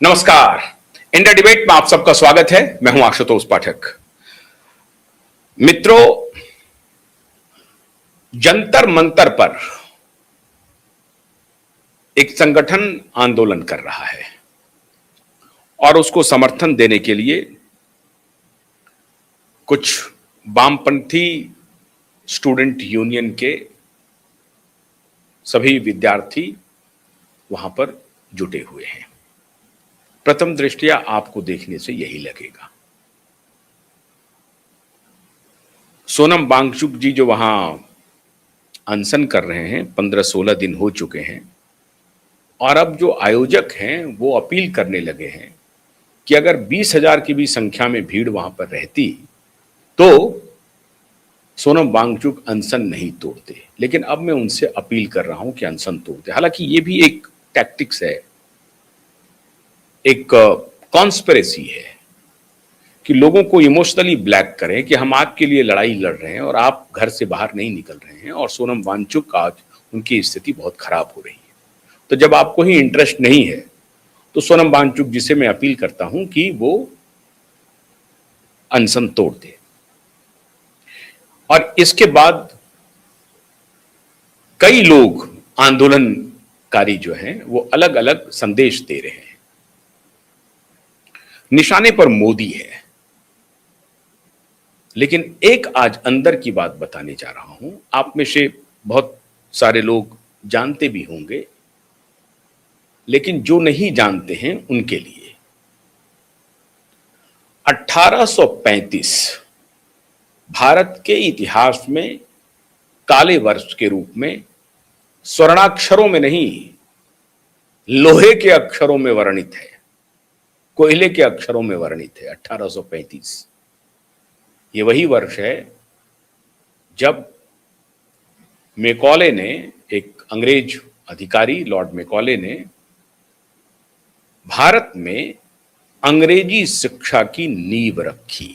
नमस्कार। India debate में आप सबका स्वागत है। मैं हूं आशुतोष पाठक। मित्रों, जंतर मंतर पर एक संगठन आंदोलन कर रहा है और उसको समर्थन देने के लिए कुछ वामपंथी स्टूडेंट यूनियन के सभी विद्यार्थी वहां पर जुटे हुए हैं। प्रथम दृष्टया आपको देखने से यही लगेगा। सोनम वांगचुक जी जो वहां अनशन कर रहे हैं, 15-16 दिन हो चुके हैं और अब जो आयोजक हैं वो अपील करने लगे हैं कि अगर 20,000 की भी संख्या में भीड़ वहां पर रहती तो सोनम वांगचुक अनशन नहीं तोड़ते। लेकिन अब मैं उनसे अपील कर रहा हूं कि अनशन तोड़ते। हालांकि ये भी एक टैक्टिक्स है, एक कॉन्स्पिरेसी है कि लोगों को इमोशनली ब्लैक करें कि हम आपके लिए लड़ाई लड़ रहे हैं और आप घर से बाहर नहीं निकल रहे हैं और सोनम वांगचुक आज उनकी स्थिति बहुत खराब हो रही है। तो जब आपको ही इंटरेस्ट नहीं है तो सोनम वांगचुक जिसे मैं अपील करता हूं कि वो अनशन तोड़ दे। और इसके बाद कई लोग आंदोलनकारी जो हैं वो अलग अलग संदेश दे रहे हैं। निशाने पर मोदी है, लेकिन एक आज अंदर की बात बताने जा रहा हूं। आप में से बहुत सारे लोग जानते भी होंगे, लेकिन जो नहीं जानते हैं उनके लिए 1835 भारत के इतिहास में काले वर्ष के रूप में स्वर्णाक्षरों में नहीं, लोहे के अक्षरों में वर्णित है, कोयले के अक्षरों में वर्णित है। 1835 ये वही वर्ष है जब मैकॉले ने, एक अंग्रेज अधिकारी लॉर्ड मैकॉले ने भारत में अंग्रेजी शिक्षा की नींव रखी।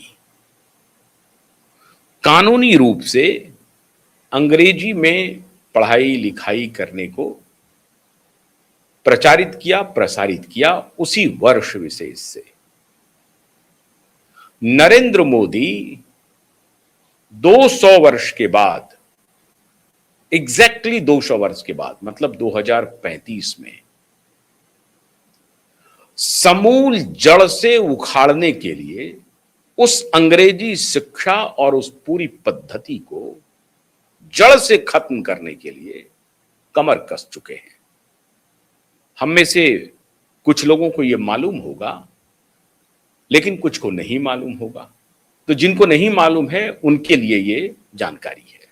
कानूनी रूप से अंग्रेजी में पढ़ाई लिखाई करने को प्रचारित किया, प्रसारित किया उसी वर्ष विशेष से। नरेंद्र मोदी 200 वर्ष के बाद, एग्जैक्टली 200 वर्ष के बाद, मतलब 2035 में समूल जड़ से उखाड़ने के लिए उस अंग्रेजी शिक्षा और उस पूरी पद्धति को जड़ से खत्म करने के लिए कमर कस चुके हैं। हम में से कुछ लोगों को यह मालूम होगा, लेकिन कुछ को नहीं मालूम होगा। तो जिनको नहीं मालूम है उनके लिए ये जानकारी है।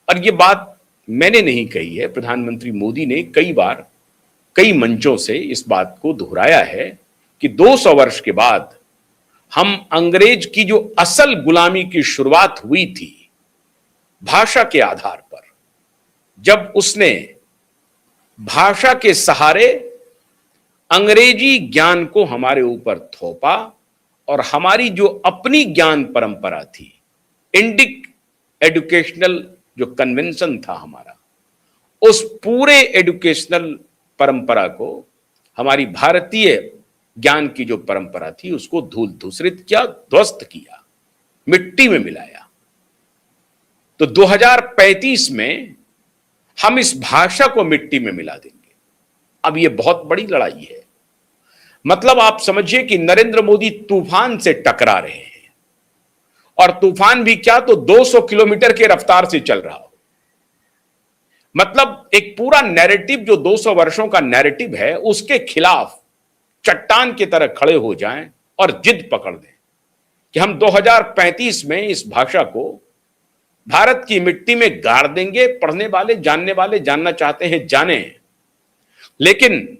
और ये बात मैंने नहीं कही है, प्रधानमंत्री मोदी ने कई बार कई मंचों से इस बात को दोहराया है कि 200 वर्ष के बाद हम अंग्रेज की जो असल गुलामी की शुरुआत हुई थी भाषा के आधार पर, जब उसने भाषा के सहारे अंग्रेजी ज्ञान को हमारे ऊपर थोपा और हमारी जो अपनी ज्ञान परंपरा थी, इंडिक एजुकेशनल जो कन्वेंशन था हमारा, उस पूरे एजुकेशनल परंपरा को, हमारी भारतीय ज्ञान की जो परंपरा थी, उसको धूल धूसरित किया, ध्वस्त किया, मिट्टी में मिलाया। तो 2035 में हम इस भाषा को मिट्टी में मिला देंगे। अब यह बहुत बड़ी लड़ाई है। मतलब आप समझिए कि नरेंद्र मोदी तूफान से टकरा रहे हैं, और तूफान भी क्या, तो 200 किलोमीटर के रफ्तार से चल रहा हो। मतलब एक पूरा नैरेटिव जो 200 वर्षों का नैरेटिव है, उसके खिलाफ चट्टान की तरह खड़े हो जाएं और जिद पकड़ दें कि हम 2035 में इस भाषा को भारत की मिट्टी में गाड़ देंगे। पढ़ने वाले, जानने वाले जानना चाहते हैं जाने, लेकिन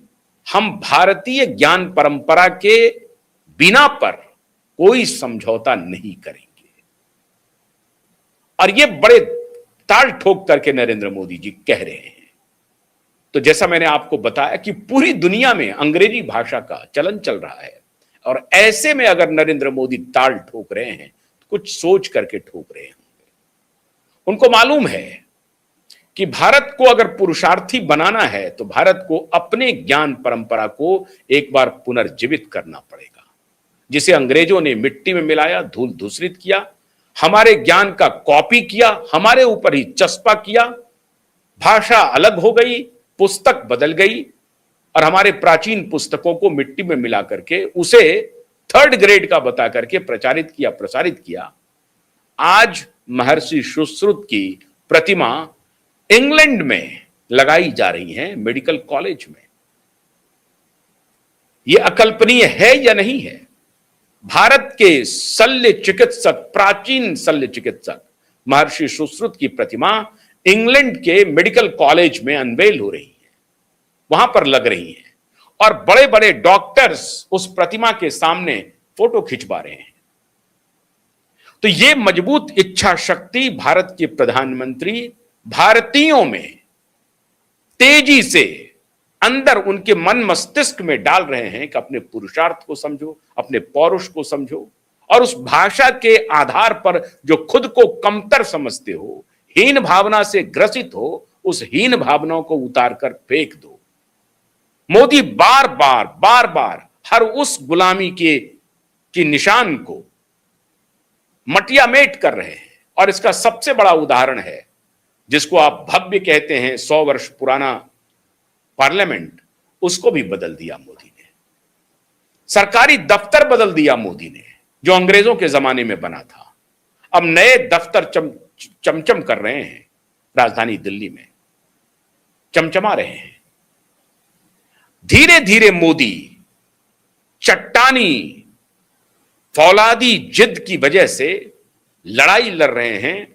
हम भारतीय ज्ञान परंपरा के बिना पर कोई समझौता नहीं करेंगे। और ये बड़े ताल ठोक करके नरेंद्र मोदी जी कह रहे हैं। तो जैसा मैंने आपको बताया कि पूरी दुनिया में अंग्रेजी भाषा का चलन चल रहा है, और ऐसे में अगर नरेंद्र मोदी ताल ठोक रहे हैं तो कुछ सोच करके ठोक रहे होंगे। उनको मालूम है कि भारत को अगर पुरुषार्थी बनाना है तो भारत को अपने ज्ञान परंपरा को एक बार पुनर्जीवित करना पड़ेगा, जिसे अंग्रेजों ने मिट्टी में मिलाया, धूल धूसरित किया, हमारे ज्ञान का कॉपी किया, हमारे ऊपर ही चस्पा किया, भाषा अलग हो गई, पुस्तक बदल गई और हमारे प्राचीन पुस्तकों को मिट्टी में मिला करके उसे 3rd ग्रेड का बता करके प्रचारित किया, प्रसारित किया। आज महर्षि सुश्रुत की प्रतिमा इंग्लैंड में लगाई जा रही है, मेडिकल कॉलेज में। यह अकल्पनीय है या नहीं है? भारत के शल्य चिकित्सक, प्राचीन शल्य चिकित्सक महर्षि सुश्रुत की प्रतिमा इंग्लैंड के मेडिकल कॉलेज में अनवेल हो रही है, वहां पर लग रही है और बड़े बड़े डॉक्टर्स उस प्रतिमा के सामने फोटो खिंचवा रहे हैं। तो यह मजबूत इच्छा शक्ति भारत के प्रधानमंत्री भारतीयों में तेजी से अंदर उनके मन मस्तिष्क में डाल रहे हैं कि अपने पुरुषार्थ को समझो, अपने पौरुष को समझो और उस भाषा के आधार पर जो खुद को कमतर समझते हो, हीन भावना से ग्रसित हो, उस हीन भावनाओं को उतार कर फेंक दो। मोदी बार बार हर उस गुलामी की निशान को मटियामेट कर रहे हैं और इसका सबसे बड़ा उदाहरण है जिसको आप भव्य कहते हैं 100 वर्ष पुराना पार्लियामेंट, उसको भी बदल दिया मोदी ने। सरकारी दफ्तर बदल दिया मोदी ने, जो अंग्रेजों के जमाने में बना था। अब नए दफ्तर चमचम कर रहे हैं, राजधानी दिल्ली में चमचमा रहे हैं। धीरे धीरे मोदी चट्टानी फौलादी जिद की वजह से लड़ाई लड़ रहे हैं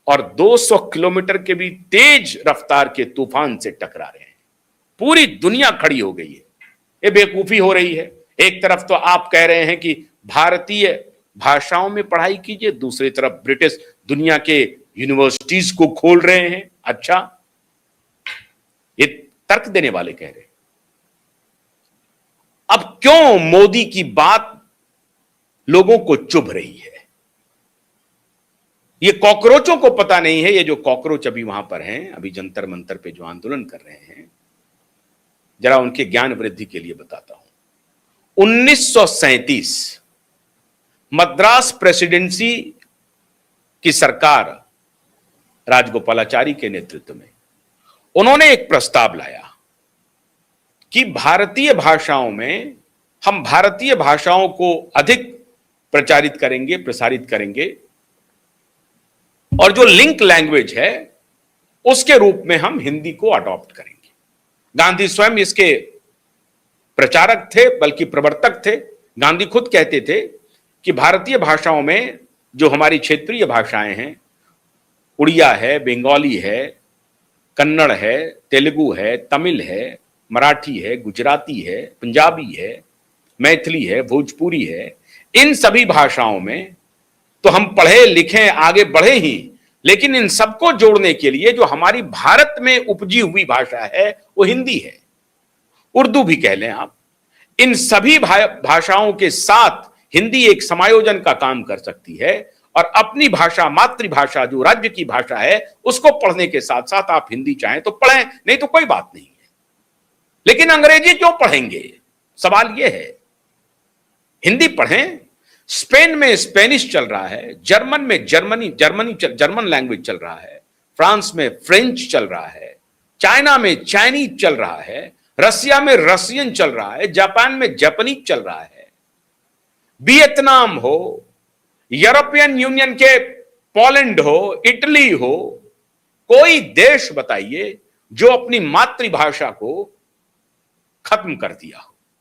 और 200 किलोमीटर के भी तेज रफ्तार के तूफान से टकरा रहे हैं। पूरी दुनिया खड़ी हो गई है। ये बेवकूफी हो रही है। एक तरफ तो आप कह रहे हैं कि भारतीय भाषाओं में पढ़ाई कीजिए, दूसरी तरफ ब्रिटिश दुनिया के यूनिवर्सिटीज को खोल रहे हैं। अच्छा, ये तर्क देने वाले कह रहे हैं। अब क्यों मोदी की बात लोगों को चुभ रही है? ये कॉकरोचों को पता नहीं है। ये जो कॉकरोच अभी वहां पर हैं, अभी जंतर मंतर पे जो आंदोलन कर रहे हैं, जरा उनके ज्ञान वृद्धि के लिए बताता हूं। 1937 मद्रास प्रेसिडेंसी की सरकार राजगोपालाचारी के नेतृत्व में उन्होंने एक प्रस्ताव लाया कि भारतीय भाषाओं में हम भारतीय भाषाओं को अधिक प्रचारित करेंगे, प्रसारित करेंगे और जो लिंक लैंग्वेज है उसके रूप में हम हिंदी को अडॉप्ट करेंगे। गांधी स्वयं इसके प्रचारक थे, बल्कि प्रवर्तक थे। गांधी खुद कहते थे कि भारतीय भाषाओं में जो हमारी क्षेत्रीय भाषाएं हैं, उड़िया है, बंगाली है, कन्नड़ है, तेलुगु है, तमिल है, मराठी है, गुजराती है, पंजाबी है, मैथिली है, भोजपुरी है, इन सभी भाषाओं में तो हम पढ़े लिखें आगे बढ़े ही, लेकिन इन सबको जोड़ने के लिए जो हमारी भारत में उपजी हुई भाषा है वो हिंदी है, उर्दू भी कह लें आप। इन सभी भाषाओं के साथ हिंदी एक समायोजन का काम कर सकती है और अपनी भाषा, मातृभाषा जो राज्य की भाषा है, उसको पढ़ने के साथ साथ आप हिंदी चाहें तो पढ़ें, नहीं तो कोई बात नहीं है। लेकिन अंग्रेजी क्यों पढ़ेंगे? सवाल यह है। हिंदी पढ़ें। स्पेन में स्पेनिश चल रहा है, जर्मन में जर्मन लैंग्वेज चल रहा है, फ्रांस में फ्रेंच चल रहा है, चाइना में चाइनीज चल रहा है, रसिया में रसियन चल रहा है, जापान में जापानीज चल रहा है, वियतनाम हो, यूरोपियन यूनियन के पोलैंड हो, इटली हो, कोई देश बताइए जो अपनी मातृभाषा को खत्म कर दिया हो।